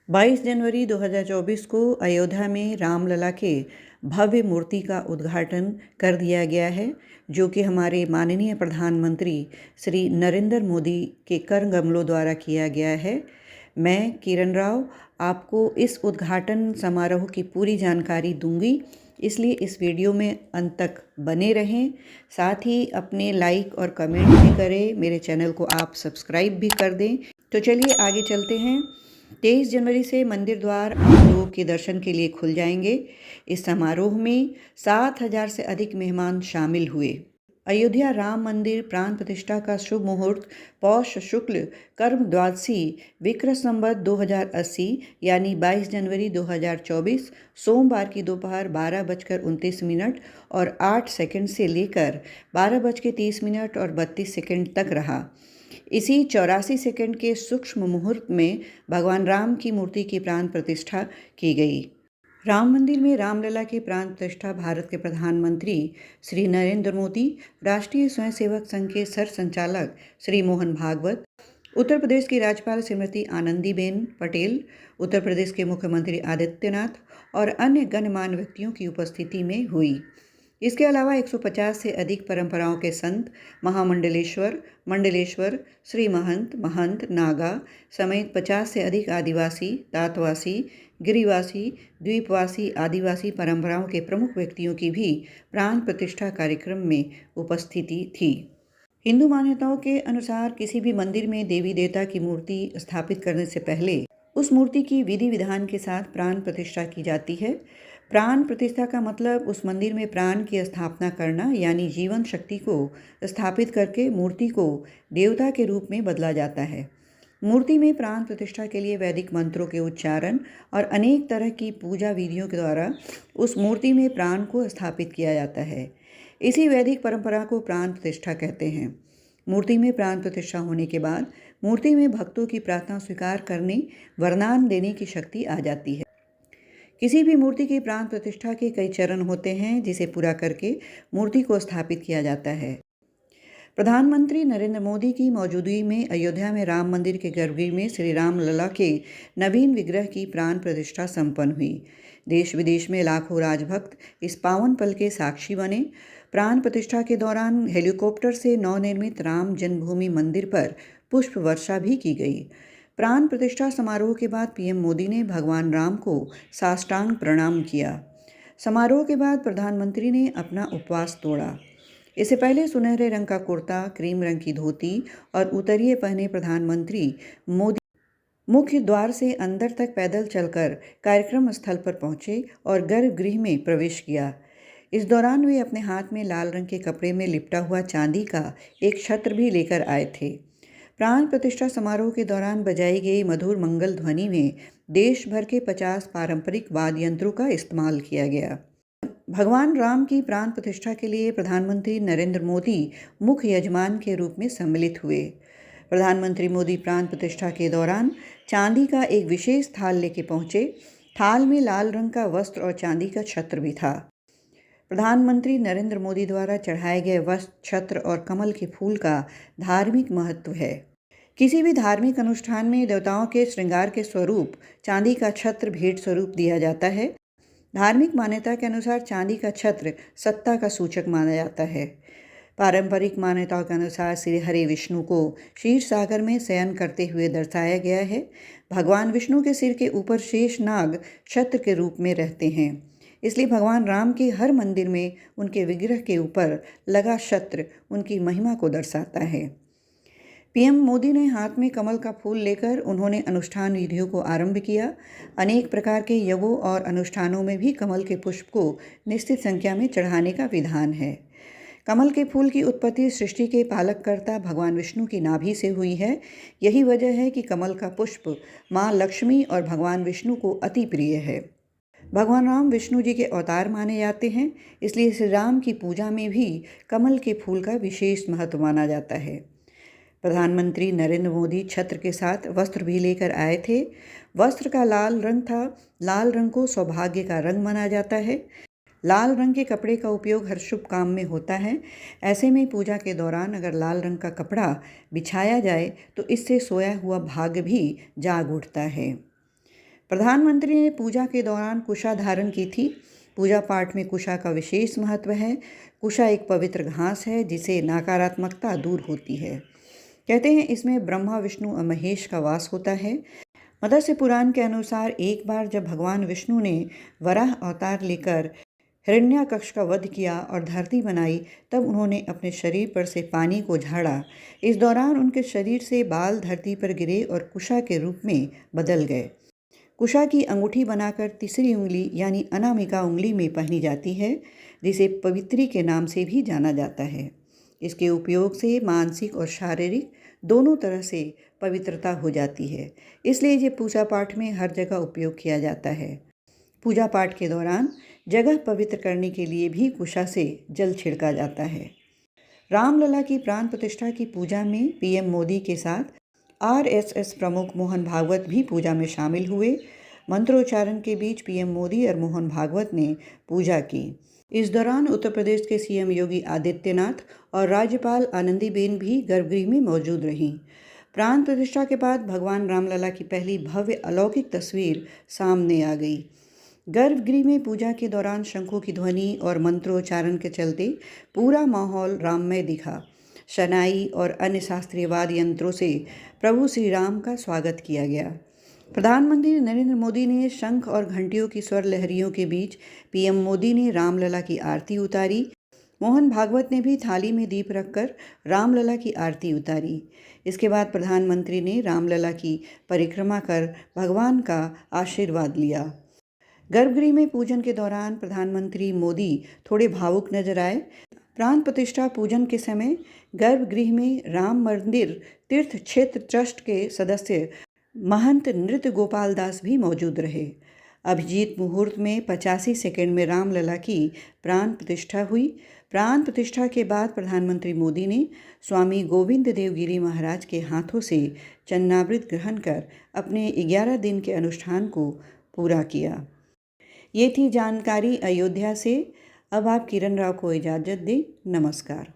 22 जनवरी 2024 को अयोध्या में रामलला के भव्य मूर्ति का उद्घाटन कर दिया गया है, जो कि हमारे माननीय प्रधानमंत्री श्री नरेंद्र मोदी के कर कमलों द्वारा किया गया है। मैं किरण राव आपको इस उद्घाटन समारोह की पूरी जानकारी दूंगी, इसलिए इस वीडियो में अंत तक बने रहें। साथ ही अपने लाइक और कमेंट भी करें, मेरे चैनल को आप सब्सक्राइब भी कर दें। तो चलिए आगे चलते हैं। 23 जनवरी से मंदिर द्वार आम लोगों के दर्शन के लिए खुल जाएंगे। इस समारोह में 7,000 से अधिक मेहमान शामिल हुए। अयोध्या राम मंदिर प्राण प्रतिष्ठा का शुभ मुहूर्त पौष शुक्ल कर्म द्वादशी विक्रम संवत 2080 यानी 22 जनवरी 2024 सोमवार की दोपहर 12:29 और 8 सेकंड से लेकर 12:30 और 32 सेकंड तक रहा। इसी 84 सेकंड के सूक्ष्म मुहूर्त में भगवान राम की मूर्ति की प्राण प्रतिष्ठा की गई। राम मंदिर में रामलला की प्राण प्रतिष्ठा भारत के प्रधानमंत्री श्री नरेंद्र मोदी, राष्ट्रीय स्वयंसेवक संघ के सरसंचालक श्री मोहन भागवत, उत्तर प्रदेश की राज्यपाल श्रीमती आनंदीबेन पटेल, उत्तर प्रदेश के मुख्यमंत्री आदित्यनाथ और अन्य गणमान्य व्यक्तियों की उपस्थिति में हुई। इसके अलावा 150 से अधिक परंपराओं के संत, महामंडलेश्वर, मंडलेश्वर, श्री महंत, महंत, नागा समेत 50 से अधिक आदिवासी, तातवासी, गिरिवासी, द्वीपवासी, आदिवासी परंपराओं के प्रमुख व्यक्तियों की भी प्राण प्रतिष्ठा कार्यक्रम में उपस्थिति थी। हिंदू मान्यताओं के अनुसार किसी भी मंदिर में देवी देवता की मूर्ति स्थापित करने से पहले उस मूर्ति की विधि विधान के साथ प्राण प्रतिष्ठा की जाती है। प्राण प्रतिष्ठा का मतलब उस मंदिर में प्राण की स्थापना करना, यानी जीवन शक्ति को स्थापित करके मूर्ति को देवता के रूप में बदला जाता है। मूर्ति में प्राण प्रतिष्ठा के लिए वैदिक मंत्रों के उच्चारण और अनेक तरह की पूजा विधियों के द्वारा उस मूर्ति में प्राण को स्थापित किया जाता है। इसी वैदिक परंपरा को प्राण प्रतिष्ठा कहते हैं। मूर्ति में प्राण प्रतिष्ठा होने के बाद मूर्ति में भक्तों की प्रार्थना स्वीकार करने, वरदान देने की शक्ति आ जाती है। किसी भी मूर्ति की प्राण प्रतिष्ठा के कई चरण होते हैं, जिसे पूरा करके मूर्ति को स्थापित किया जाता है। प्रधानमंत्री नरेंद्र मोदी की मौजूदगी में अयोध्या में राम मंदिर के गर्भगृह में श्री राम लला के नवीन विग्रह की प्राण प्रतिष्ठा संपन्न हुई। देश विदेश में लाखों राजभक्त इस पावन पल के साक्षी बने। प्राण प्रतिष्ठा के दौरान हेलीकॉप्टर से नवनिर्मित राम जन्मभूमि मंदिर पर पुष्प वर्षा भी की गई। प्राण प्रतिष्ठा समारोह के बाद पीएम मोदी ने भगवान राम को साष्टांग प्रणाम किया। समारोह के बाद प्रधानमंत्री ने अपना उपवास तोड़ा। इससे पहले सुनहरे रंग का कुर्ता, क्रीम रंग की धोती और उतरिये पहने प्रधानमंत्री मोदी मुख्य द्वार से अंदर तक पैदल चलकर कार्यक्रम स्थल पर पहुंचे और गर्भगृह में प्रवेश किया। इस दौरान वे अपने हाथ में लाल रंग के कपड़े में लिपटा हुआ चांदी का एक छत्र भी लेकर आए थे। प्राण प्रतिष्ठा समारोह के दौरान बजाई गई मधुर मंगल ध्वनि में देश भर के 50 पारंपरिक वाद्य यंत्रों का इस्तेमाल किया गया। भगवान राम की प्राण प्रतिष्ठा के लिए प्रधानमंत्री नरेंद्र मोदी मुख्य यजमान के रूप में सम्मिलित हुए। प्रधानमंत्री मोदी प्राण प्रतिष्ठा के दौरान चांदी का एक विशेष थाल लेके पहुंचे। थाल में लाल रंग का वस्त्र और चांदी का छत्र भी था। प्रधानमंत्री नरेंद्र मोदी द्वारा चढ़ाए गए वस्त्र, छत्र और कमल के फूल का धार्मिक महत्व है। किसी भी धार्मिक अनुष्ठान में देवताओं के श्रृंगार के स्वरूप चांदी का छत्र भेंट स्वरूप दिया जाता है। धार्मिक मान्यता के अनुसार चांदी का छत्र सत्ता का सूचक माना जाता है। पारंपरिक मान्यताओं के अनुसार श्री हरि विष्णु को क्षीर सागर में शयन करते हुए दर्शाया गया है। भगवान विष्णु के सिर के ऊपर शेष नाग छत्र के रूप में रहते हैं, इसलिए भगवान राम के हर मंदिर में उनके विग्रह के ऊपर लगा छत्र उनकी महिमा को दर्शाता है। पीएम मोदी ने हाथ में कमल का फूल लेकर उन्होंने अनुष्ठान विधियों को आरंभ किया। अनेक प्रकार के यज्ञों और अनुष्ठानों में भी कमल के पुष्प को निश्चित संख्या में चढ़ाने का विधान है। कमल के फूल की उत्पत्ति सृष्टि के पालककर्ता भगवान विष्णु की नाभि से हुई है। यही वजह है कि कमल का पुष्प माँ लक्ष्मी और भगवान विष्णु को अति प्रिय है। भगवान राम विष्णु जी के अवतार माने जाते हैं, इसलिए श्री राम की पूजा में भी कमल के फूल का विशेष महत्व माना जाता है। प्रधानमंत्री नरेंद्र मोदी छत्र के साथ वस्त्र भी लेकर आए थे। वस्त्र का लाल रंग था। लाल रंग को सौभाग्य का रंग माना जाता है। लाल रंग के कपड़े का उपयोग हर शुभ काम में होता है। ऐसे में पूजा के दौरान अगर लाल रंग का कपड़ा बिछाया जाए तो इससे सोया हुआ भाग्य भी जाग उठता है। प्रधानमंत्री ने पूजा के दौरान कुशा धारण की थी। पूजा पाठ में कुशा का विशेष महत्व है। कुशा एक पवित्र घास है जिसे नकारात्मकता दूर होती है। कहते हैं इसमें ब्रह्मा, विष्णु और महेश का वास होता है। मत्स्य पुराण के अनुसार एक बार जब भगवान विष्णु ने वराह अवतार लेकर हिरण्याकश का वध किया और धरती बनाई, तब उन्होंने अपने शरीर पर से पानी को झाड़ा। इस दौरान उनके शरीर से बाल धरती पर गिरे और कुशा के रूप में बदल गए। कुशा की अंगूठी बनाकर तीसरी उंगली यानी अनामिका उंगली में पहनी जाती है, जिसे पवित्री के नाम से भी जाना जाता है। इसके उपयोग से मानसिक और शारीरिक दोनों तरह से पवित्रता हो जाती है, इसलिए ये पूजा पाठ में हर जगह उपयोग किया जाता है। पूजा पाठ के दौरान जगह पवित्र करने के लिए भी कुशा से जल छिड़का जाता है। रामलला की प्राण प्रतिष्ठा की पूजा में पीएम मोदी के साथ आरएसएस प्रमुख मोहन भागवत भी पूजा में शामिल हुए। मंत्रोच्चारण के बीच पीएम मोदी और मोहन भागवत ने पूजा की। इस दौरान उत्तर प्रदेश के सीएम योगी आदित्यनाथ और राज्यपाल आनंदीबेन भी गर्भगृह में मौजूद रहीं। प्राण प्रतिष्ठा के बाद भगवान रामलला की पहली भव्य अलौकिक तस्वीर सामने आ गई। गर्भगृह में पूजा के दौरान शंखों की ध्वनि और मंत्रोच्चारण के चलते पूरा माहौल राममय दिखा। शनाई और अन्य शास्त्रीय वाद्य यंत्रों से प्रभु श्री राम का स्वागत किया गया। प्रधानमंत्री नरेंद्र मोदी ने शंख और घंटियों की स्वर लहरियों के बीच पीएम मोदी ने रामलला की आरती उतारी। मोहन भागवत ने भी थाली में दीप रखकर रामलला की आरती उतारी। इसके बाद प्रधानमंत्री ने रामलला की परिक्रमा कर भगवान का आशीर्वाद लिया। गर्भगृह में पूजन के दौरान प्रधानमंत्री मोदी थोड़े भावुक नजर आए। प्राण प्रतिष्ठा पूजन के समय गर्भगृह में राम मंदिर तीर्थ क्षेत्र ट्रस्ट के सदस्य महंत नृत्य गोपाल दास भी मौजूद रहे। अभिजीत मुहूर्त में 85 सेकंड में रामलला की प्राण प्रतिष्ठा हुई। प्राण प्रतिष्ठा के बाद प्रधानमंत्री मोदी ने स्वामी गोविंद देव गिरी महाराज के हाथों से चन्नामृत ग्रहण कर अपने 11 दिन के अनुष्ठान को पूरा किया। ये थी जानकारी अयोध्या से। अब आप किरण राव को इजाज़त दें। नमस्कार।